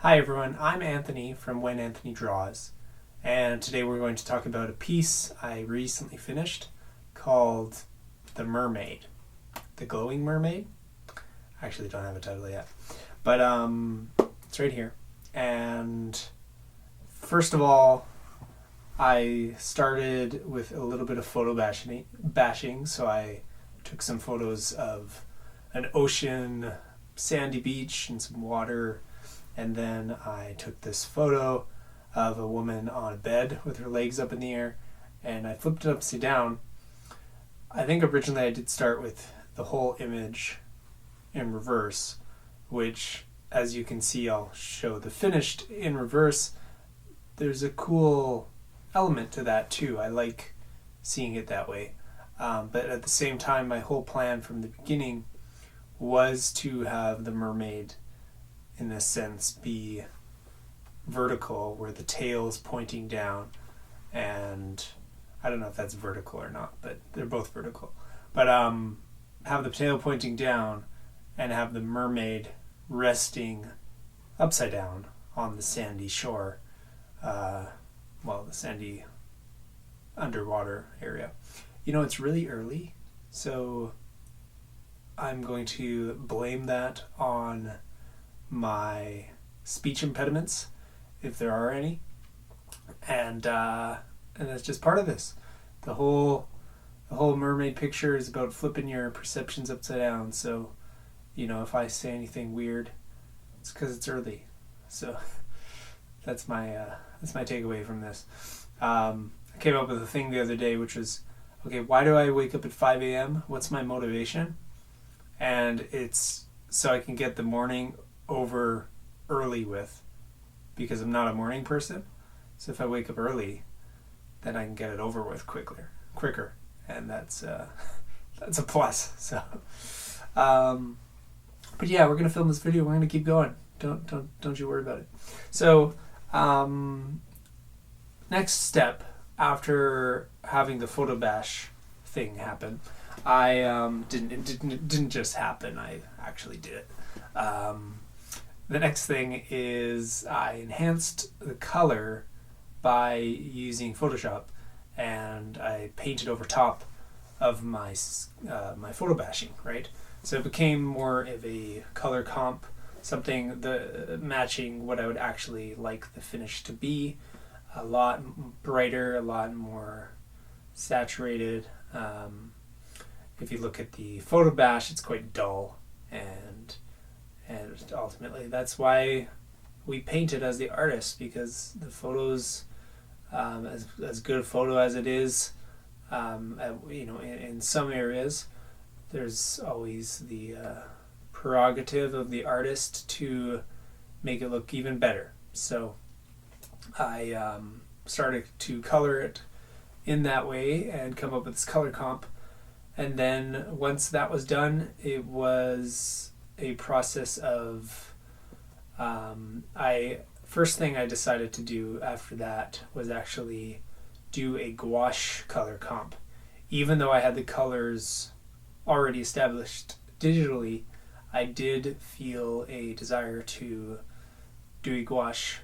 Hi everyone, I'm Anthony from When Anthony Draws, and today we're going to talk about a piece I recently finished called The Mermaid. The Glowing Mermaid? I actually don't have a title yet, but it's right here. And first of all, I started with a little bit of photo bashing, so I took some photos of an ocean, sandy beach, and some water. And then I took this photo of a woman on a bed with her legs up in the air, and I flipped it upside down. I think originally I did start with the whole image in reverse, which, as you can see, I'll show the finished in reverse. There's a cool element to that too. I like seeing it that way. But at the same time, my whole plan from the beginning was to have the mermaid in this sense be vertical, where the tail's pointing down, and I don't know if that's vertical or not, but they're both vertical. But have the tail pointing down and have the mermaid resting upside down on the sandy shore, the sandy underwater area. It's really early, so I'm going to blame that on my speech impediments, if there are any, and that's just part of this. The whole mermaid picture is about flipping your perceptions upside down. So, if I say anything weird, it's because it's early. So that's my takeaway from this. I came up with a thing the other day, which was, okay, why do I wake up at 5 a.m.? What's my motivation? And it's so I can get the morning over early with, because I'm not a morning person. So if I wake up early, then I can get it over with quicker, and that's a plus. So, but yeah, we're gonna film this video. We're gonna keep going. Don't you worry about it. So, next step after having the photo bash thing happen, I didn't just happen. I actually did it. The next thing is I enhanced the color by using Photoshop, and I painted over top of my photo bashing, right? So it became more of a color comp, something matching what I would actually like the finish to be. A lot brighter, a lot more saturated. If you look at the photo bash, it's quite dull, and ultimately that's why we painted as the artist, because the photos, as good a photo as it is, in some areas there's always the prerogative of the artist to make it look even better. So I started to color it in that way and come up with this color comp, and then once that was done, it was a process of first thing I decided to do after that was actually do a gouache color comp. Even though I had the colors already established digitally, I did feel a desire to do a gouache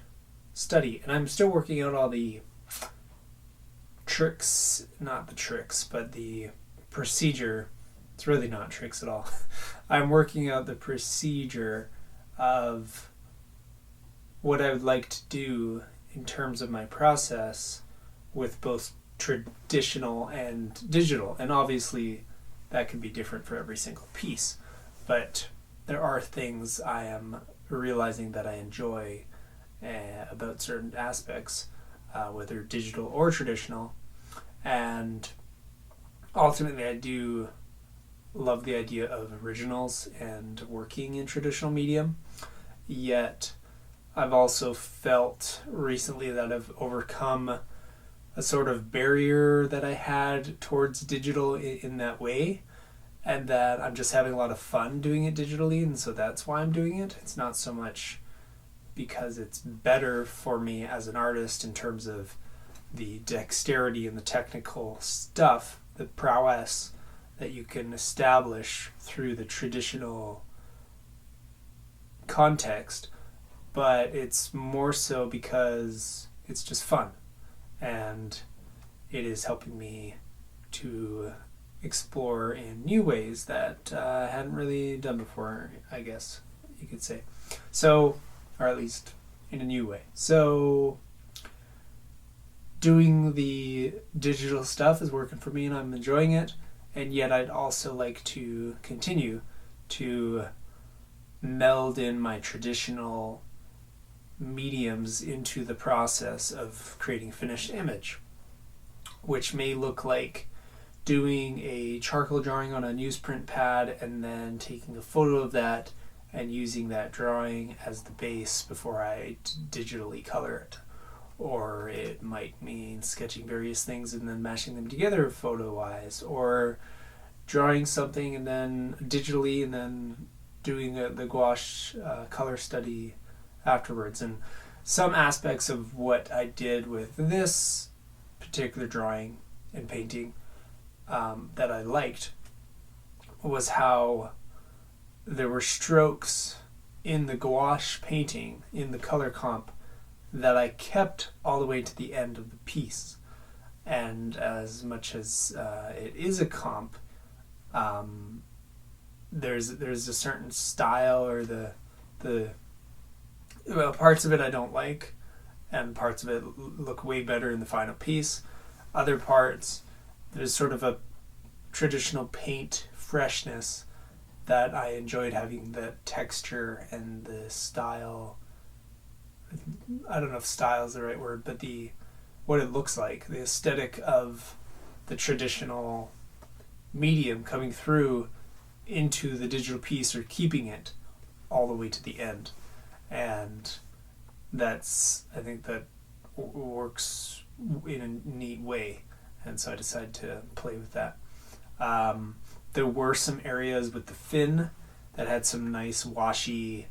study, and I'm still working out all the but the procedure. It's really not tricks at all. I'm working out the procedure of what I would like to do in terms of my process with both traditional and digital. And obviously that could be different for every single piece. But there are things I am realizing that I enjoy about certain aspects, whether digital or traditional. And ultimately I do love the idea of originals and working in traditional medium, yet I've also felt recently that I've overcome a sort of barrier that I had towards digital in that way, and that I'm just having a lot of fun doing it digitally, and so that's why I'm doing it. It's not so much because it's better for me as an artist in terms of the dexterity and the technical stuff, the prowess that you can establish through the traditional context, but it's more so because it's just fun, and it is helping me to explore in new ways that I hadn't really done before, I guess you could say. So, or at least in a new way. So, doing the digital stuff is working for me and I'm enjoying it, and yet I'd also like to continue to meld in my traditional mediums into the process of creating a finished image, which may look like doing a charcoal drawing on a newsprint pad and then taking a photo of that and using that drawing as the base before I digitally color it. Or it might mean sketching various things and then mashing them together photo-wise, or drawing something and then digitally and then doing the gouache color study afterwards. And some aspects of what I did with this particular drawing and painting that I liked was how there were strokes in the gouache painting, in the color comp, that I kept all the way to the end of the piece. And as much as it is a comp, there's a certain style, or the well, parts of it I don't like, and parts of it look way better in the final piece. Other parts, there's sort of a traditional paint freshness that I enjoyed, having the texture and the style. I don't know if style is the right word, but what it looks like, the aesthetic of the traditional medium coming through into the digital piece, or keeping it all the way to the end. And I think that works in a neat way, and so I decided to play with that. There were some areas with the fin that had some nice washy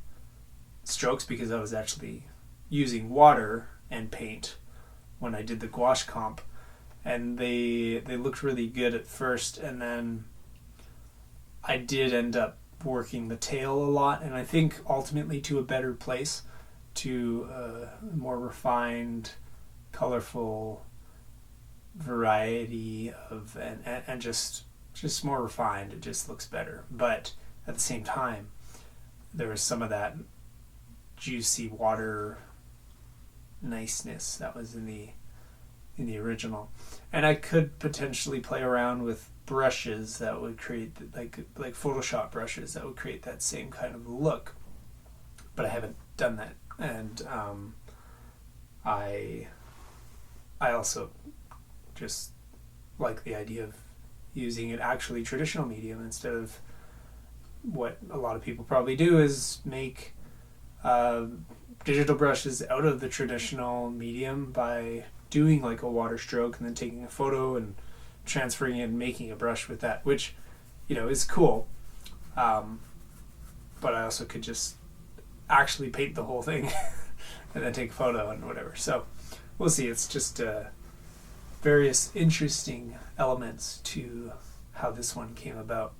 strokes, because I was actually using water and paint when I did the gouache comp, and they looked really good at first, and then I did end up working the tail a lot, and I think ultimately to a better place, to a more refined, colorful variety of, and just more refined. It just looks better. But at the same time, there was some of that juicy water niceness that was in the original, and I could potentially play around with brushes that would create like Photoshop brushes that would create that same kind of look, but I haven't done that. And I also just like the idea of using it actually traditional medium, instead of what a lot of people probably do, is make digital brushes out of the traditional medium by doing like a water stroke and then taking a photo and transferring it and making a brush with that, which, is cool. But I also could just actually paint the whole thing and then take a photo and whatever. So we'll see. It's just various interesting elements to how this one came about.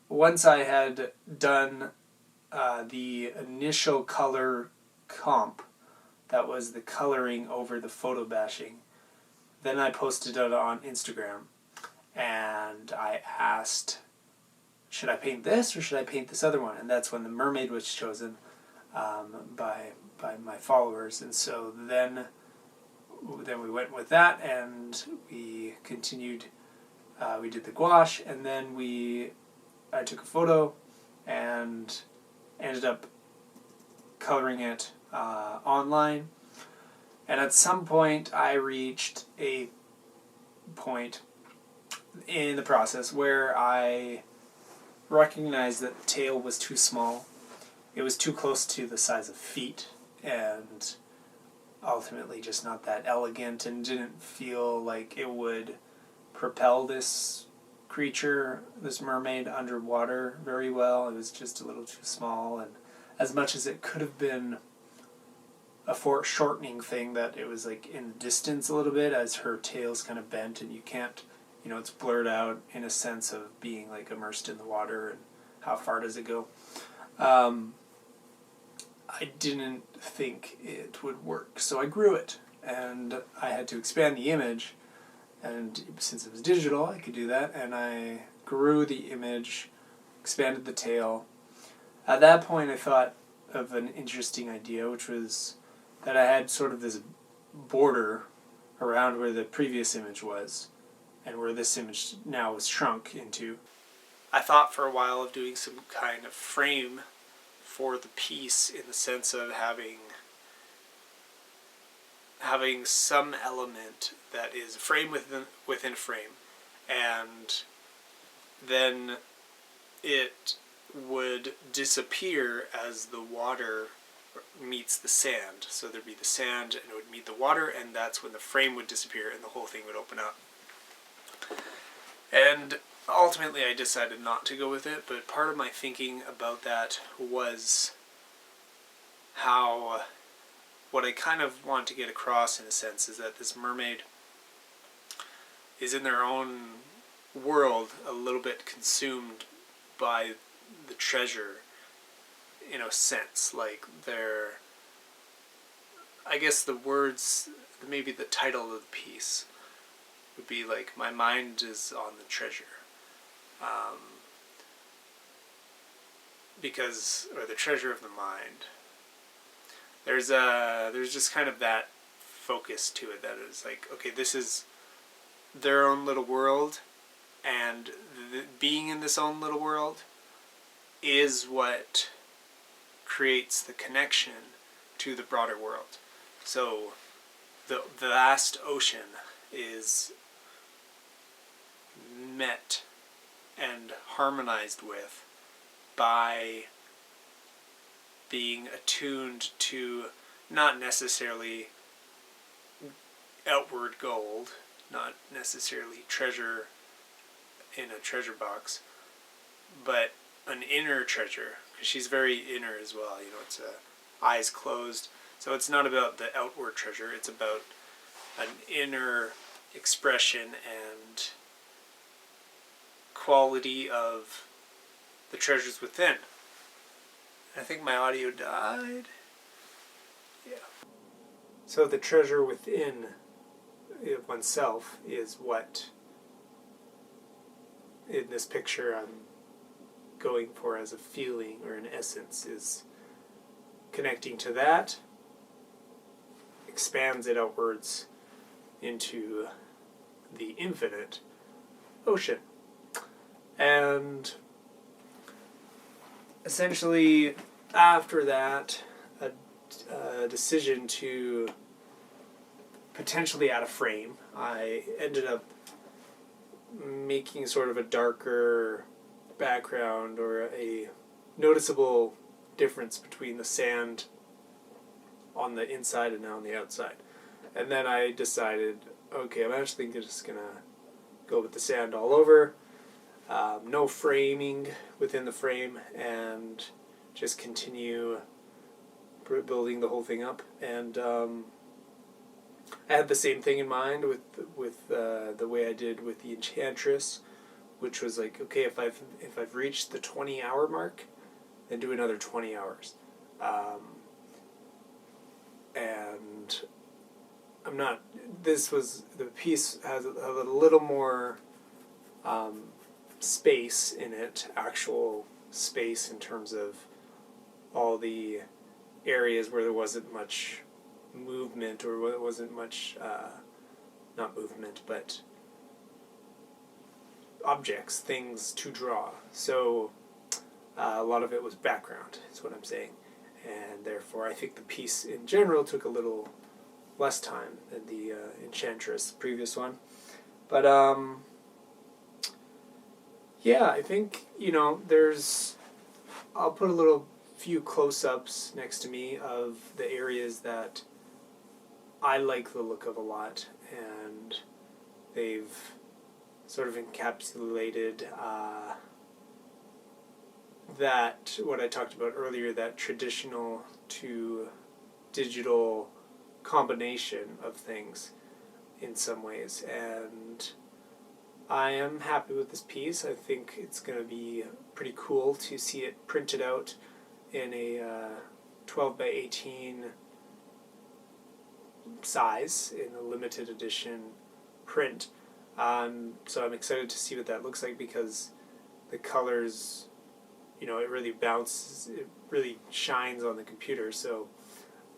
Once I had done the initial color comp, that was the coloring over the photo bashing, then I posted it on Instagram, and I asked, should I paint this or should I paint this other one? And that's when the Mermaid was chosen by my followers. And so then we went with that, and we continued. We did the gouache, and then I took a photo and ended up coloring it online. And at some point I reached a point in the process where I recognized that the tail was too small. It was too close to the size of feet, and ultimately just not that elegant, and didn't feel like it would propel this creature, this mermaid, underwater very well. It was just a little too small, and as much as it could have been a foreshortening thing, that it was like in distance a little bit as her tail's kind of bent, and you can't, it's blurred out in a sense of being like immersed in the water and how far does it go. I didn't think it would work, so I grew it, and I had to expand the image, and since it was digital I could do that, and I grew the image, expanded the tail. At that point I thought of an interesting idea, which was that I had sort of this border around where the previous image was and where this image now was shrunk into. I thought for a while of doing some kind of frame for the piece, in the sense of having some element that is a frame within a frame, and then it would disappear as the water meets the sand. So there'd be the sand and it would meet the water, and that's when the frame would disappear and the whole thing would open up. And ultimately I decided not to go with it, but part of my thinking about that was how, what I kind of want to get across in a sense is that this mermaid is in their own world, a little bit consumed by the treasure, in a sense. Like they're, I guess the words, maybe the title of the piece would be like, my mind is on the treasure. Because, or the treasure of the mind. There's just kind of that focus to it, that is like, okay, this is their own little world, and being in this own little world is what creates the connection to the broader world. So the vast ocean is met and harmonized with by being attuned to not necessarily outward gold, not necessarily treasure in a treasure box, but an inner treasure, because she's very inner as well. You know, it's eyes closed. So it's not about the outward treasure, it's about an inner expression and quality of the treasures within. I think my audio died. Yeah. So the treasure within oneself is what, in this picture, I'm going for as a feeling or an essence, is connecting to that, expands it outwards into the infinite ocean. And essentially, after that, a decision to potentially add a frame, I ended up making sort of a darker background, or a noticeable difference between the sand on the inside and on the outside. And then I decided, okay, I'm actually just going to go with the sand all over. No framing within the frame, and just continue building the whole thing up. And I had the same thing in mind with the way I did with the Enchantress, which was like, okay, if I've reached the 20-hour mark, then do another 20 hours. And I'm not. The piece has a little more space in it, actual space in terms of all the areas where there wasn't much movement, or there wasn't much, not movement, but objects, things to draw. So a lot of it was background, is what I'm saying. And therefore I think the piece in general took a little less time than the Enchantress, the previous one. But yeah, I think, I'll put a few close-ups next to me of the areas that I like the look of a lot, and they've sort of encapsulated that, what I talked about earlier, that traditional to digital combination of things in some ways. And I am happy with this piece. I think it's going to be pretty cool to see it printed out in a 12 by 18 size in a limited edition print. So I'm excited to see what that looks like, because the colors, it really bounces, it really shines on the computer. So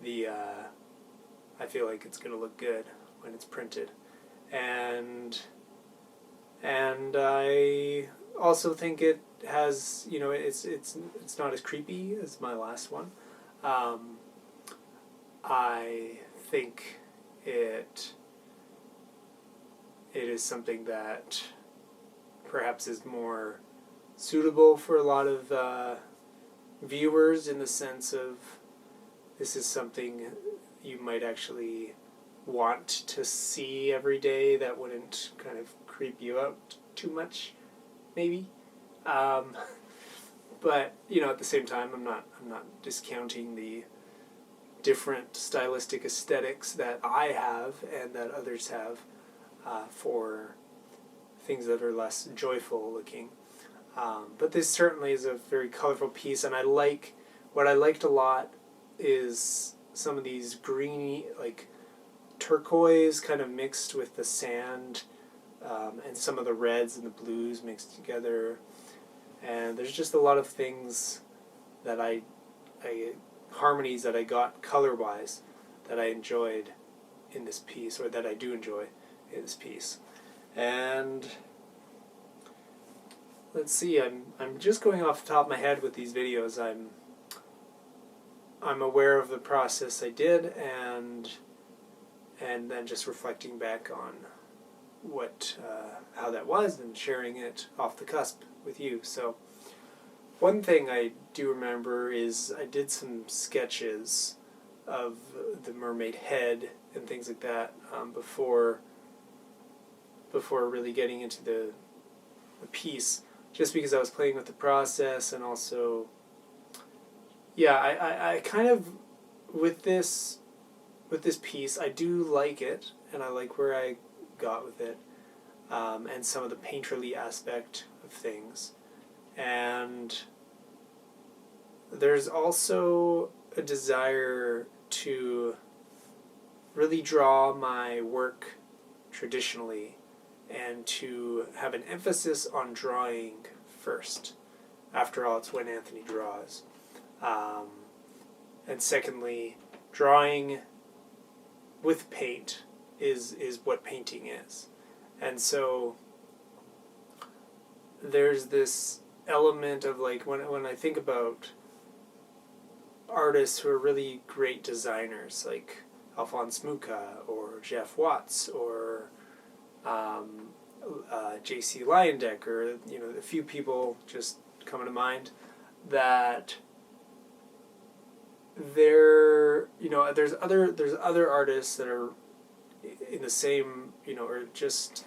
I feel like it's going to look good when it's printed. And I also think it has, it's not as creepy as my last one. I think it is something that perhaps is more suitable for a lot of viewers, in the sense of this is something you might actually want to see every day that wouldn't kind of creep you out too much, maybe. But at the same time, I'm not discounting the different stylistic aesthetics that I have and that others have for things that are less joyful looking. But this certainly is a very colorful piece, and what I liked a lot is some of these greeny, like turquoise kind of mixed with the sand, and some of the reds and the blues mixed together. And there's just a lot of things that harmonies that I got color-wise that I enjoyed in this piece, or that I do enjoy in this piece. And let's see, I'm just going off the top of my head with these videos. I'm aware of the process I did, and then just reflecting back on how that was, and sharing it off the cusp with you. So one thing I do remember is I did some sketches of the mermaid head and things like that before really getting into the piece, just because I was playing with the process. And also, I kind of, with this piece, I do like it, and I like where I got with it, and some of the painterly aspect of things. And there's also a desire to really draw my work traditionally, and to have an emphasis on drawing first. After all, it's when Anthony draws. And secondly, drawing with paint is what painting is. And so there's this element of, like, when I think about artists who are really great designers, like Alphonse Mucha or Jeff Watts or J.C. Leyendecker, a few people just coming to mind, that there's other artists that are in the same, are just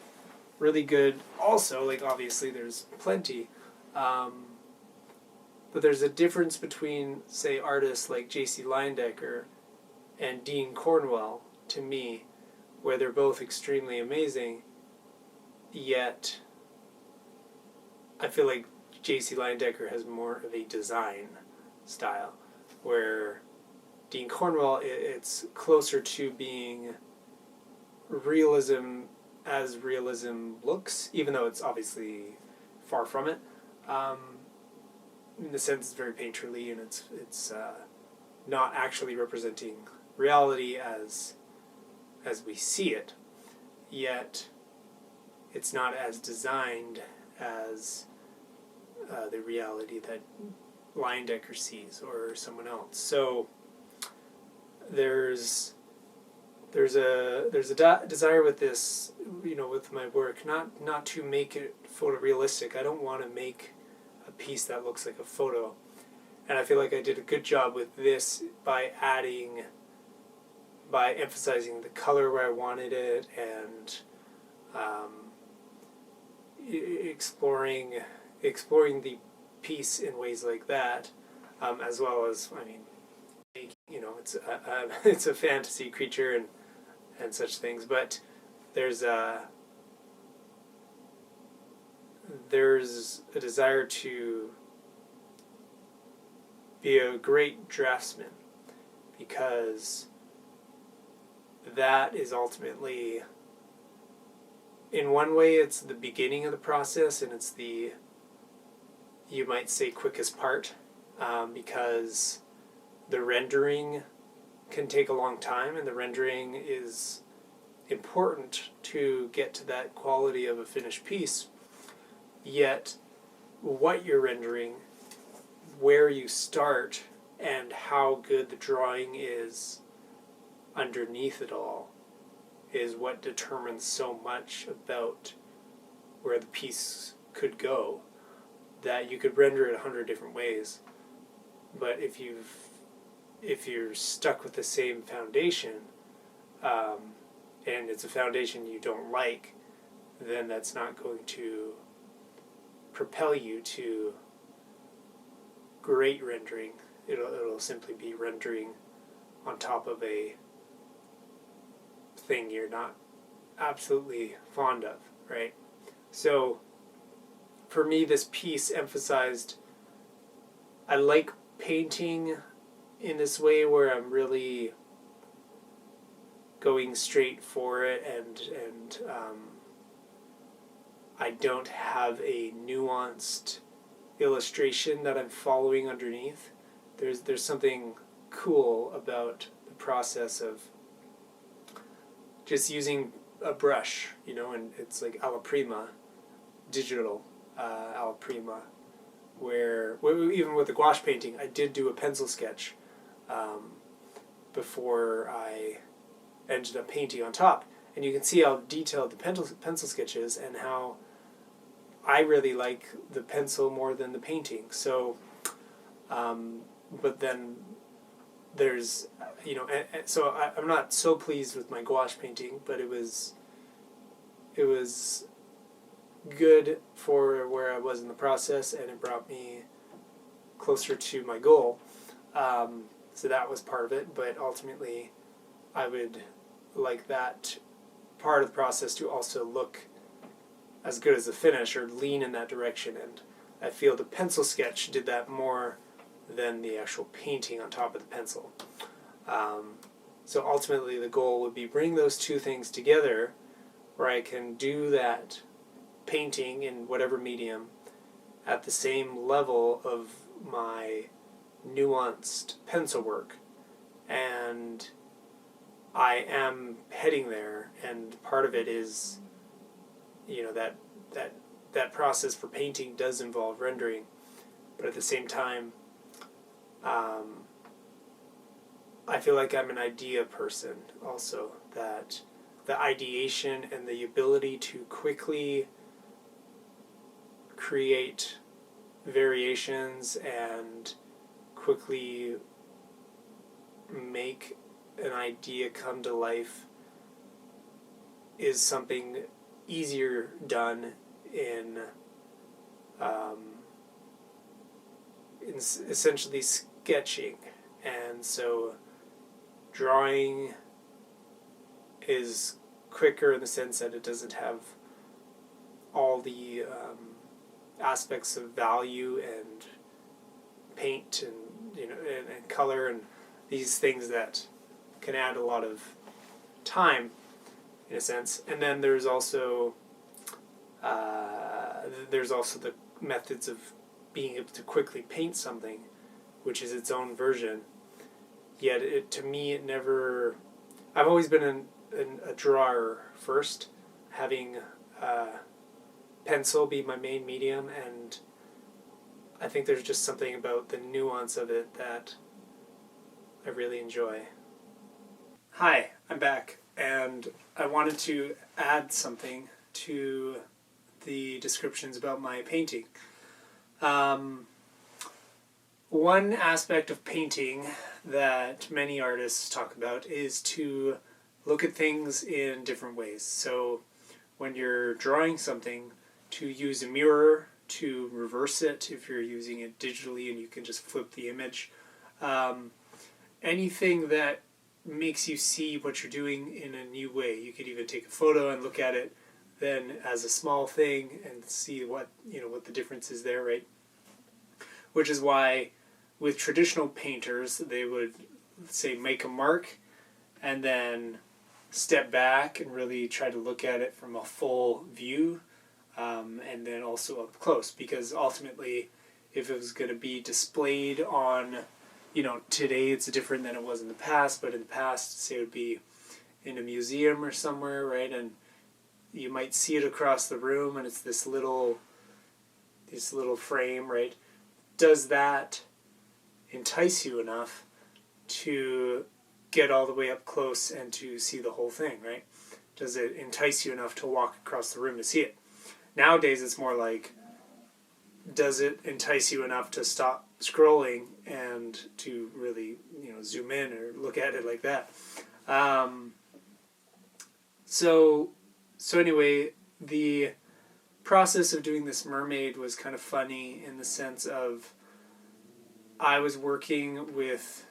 really good also. Like, obviously there's plenty, but there's a difference between, say, artists like J.C. Leyendecker and Dean Cornwell, to me, where they're both extremely amazing, yet I feel like J.C. Leyendecker has more of a design style, where Dean Cornwell, it's closer to being realism as realism looks, even though it's obviously far from it. In the sense, it's very painterly, and it's not actually representing reality as we see it, yet it's not as designed as the reality that Leyendecker sees, or someone else. So there's a desire with this, with my work, not to make it photorealistic. I don't want to make a piece that looks like a photo, and I feel like I did a good job with this by emphasizing the color where I wanted it, and exploring the piece in ways like that, as well as, it's a fantasy creature and such things, but there's a desire to be a great draftsman, because that is ultimately, in one way, it's the beginning of the process, and it's the, you might say, quickest part, because the rendering can take a long time, and the rendering is important to get to that quality of a finished piece. Yet, what you're rendering, where you start, and how good the drawing is underneath it all is what determines so much about where the piece could go. That you could render it 100 different ways, but if you're stuck with the same foundation, and it's a foundation you don't like, then that's not going to propel you to great rendering. It'll simply be rendering on top of a thing you're not absolutely fond of, right? So for me, this piece emphasized, I like painting in this way where I'm really going straight for it, and I don't have a nuanced illustration that I'm following underneath. There's something cool about the process of just using a brush, and it's like alla prima, digital alla prima, where even with the gouache painting, I did do a pencil sketch before I ended up painting on top, and you can see how detailed the pencil sketch is, and how I really like the pencil more than the painting. So, but then there's, so I'm not so pleased with my gouache painting, but it was good for where I was in the process, and it brought me closer to my goal. So that was part of it, but ultimately I would like that part of the process to also look as good as the finish, or lean in that direction, and I feel the pencil sketch did that more than the actual painting on top of the pencil. So ultimately the goal would be bring those two things together, where I can do that painting in whatever medium at the same level of my nuanced pencil work, and I am heading there, and part of it is, that process for painting does involve rendering, but at the same time, I feel like I'm an idea person also, that the ideation and the ability to quickly create variations and quickly make an idea come to life is something easier done in essentially sketching. And so drawing is quicker in the sense that it doesn't have all the aspects of value and paint and and color and these things that can add a lot of time in a sense. And then there's also the methods of being able to quickly paint something, which is its own version. Yet to me it never. I've always been a drawer first, having pencil be my main medium, and I think there's just something about the nuance of it that I really enjoy. Hi, I'm back, and I wanted to add something to the descriptions about my painting. One aspect of painting that many artists talk about is to look at things in different ways. So when you're drawing something, to use a mirror, to reverse it if you're using it digitally and you can just flip the image. Anything that makes you see what you're doing in a new way. You could even take a photo and look at it then as a small thing and see what the difference is there, right? Which is why with traditional painters, they would say make a mark and then step back and really try to look at it from a full view, and then also up close, because ultimately if it was going to be displayed on, today it's different than it was in the past, but in the past, say it would be in a museum or somewhere, right, and you might see it across the room and it's this little frame, right? Does that entice you enough to get all the way up close and to see the whole thing, right? Does it entice you enough to walk across the room to see it? Nowadays it's more like, does it entice you enough to stop scrolling and to really, zoom in or look at it like that? So anyway, the process of doing this mermaid was kind of funny in the sense of I was working with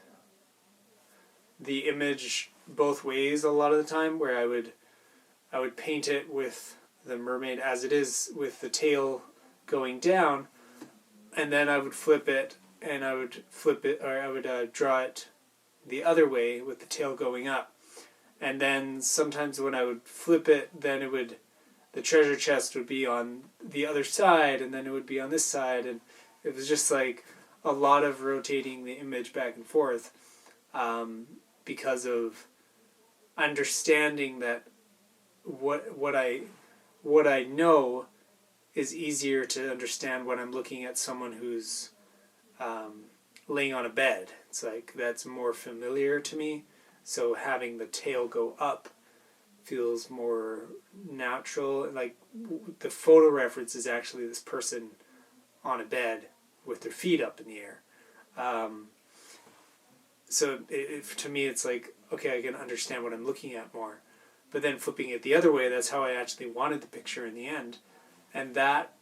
the image both ways a lot of the time, where I would paint it with the mermaid as it is with the tail going down, and then I would flip it and I would draw it the other way with the tail going up. And then sometimes when I would flip it, then the treasure chest would be on the other side, and then it would be on this side, and it was just like a lot of rotating the image back and forth, because of understanding that what I know is easier to understand when I'm looking at someone who's laying on a bed. It's like that's more familiar to me. So having the tail go up feels more natural. Like the photo reference is actually this person on a bed with their feet up in the air. So to me it's like, okay, I can understand what I'm looking at more. But then flipping it the other way, that's how I actually wanted the picture in the end. And that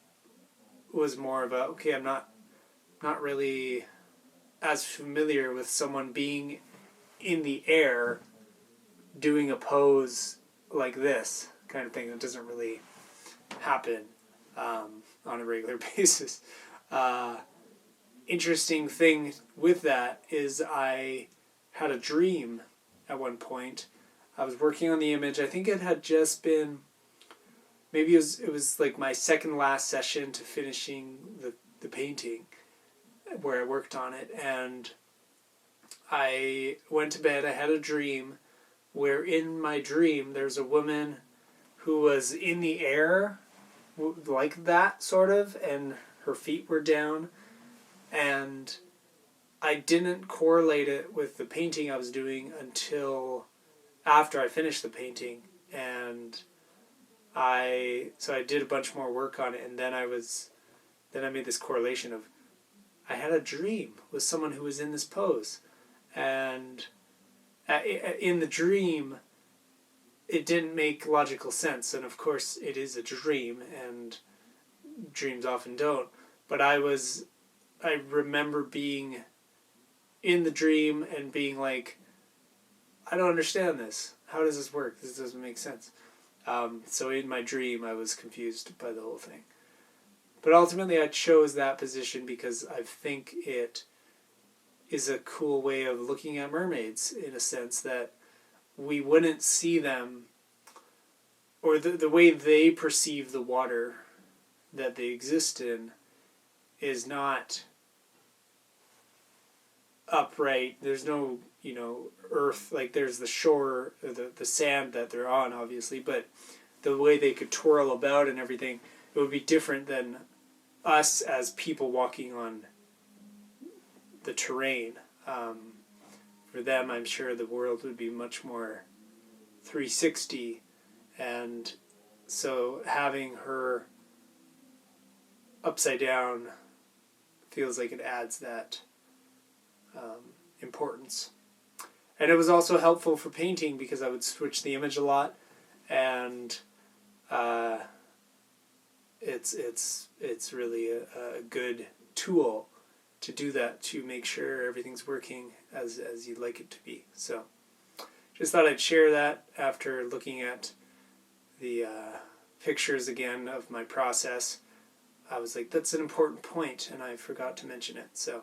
was more of a, okay, I'm not really as familiar with someone being in the air doing a pose like this kind of thing. That doesn't really happen on a regular basis. Interesting thing with that is I had a dream at one point. I was working on the image. I think it had just been, maybe it was like my second last session to finishing the painting where I worked on it, and I went to bed. I had a dream where in my dream there's a woman who was in the air like that sort of, and her feet were down, and I didn't correlate it with the painting I was doing until after I finished the painting, and I did a bunch more work on it, and then I made this correlation of I had a dream with someone who was in this pose, and in the dream it didn't make logical sense, and of course it is a dream and dreams often don't, but I remember being in the dream and being like, I don't understand this. How does this work? This doesn't make sense. So in my dream, I was confused by the whole thing. But ultimately, I chose that position because I think it is a cool way of looking at mermaids, in a sense that we wouldn't see them, or the way they perceive the water that they exist in is not upright. There's no, earth, like there's the shore, the sand that they're on, obviously, but the way they could twirl about and everything, it would be different than us as people walking on the terrain. For them, I'm sure the world would be much more 360, and so having her upside down feels like it adds that importance. And it was also helpful for painting because I would switch the image a lot, and it's really a good tool to do that, to make sure everything's working as you'd like it to be. So just thought I'd share that after looking at the pictures again of my process. I was like, that's an important point, and I forgot to mention it. So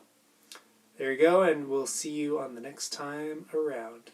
There you go, and we'll see you on the next time around.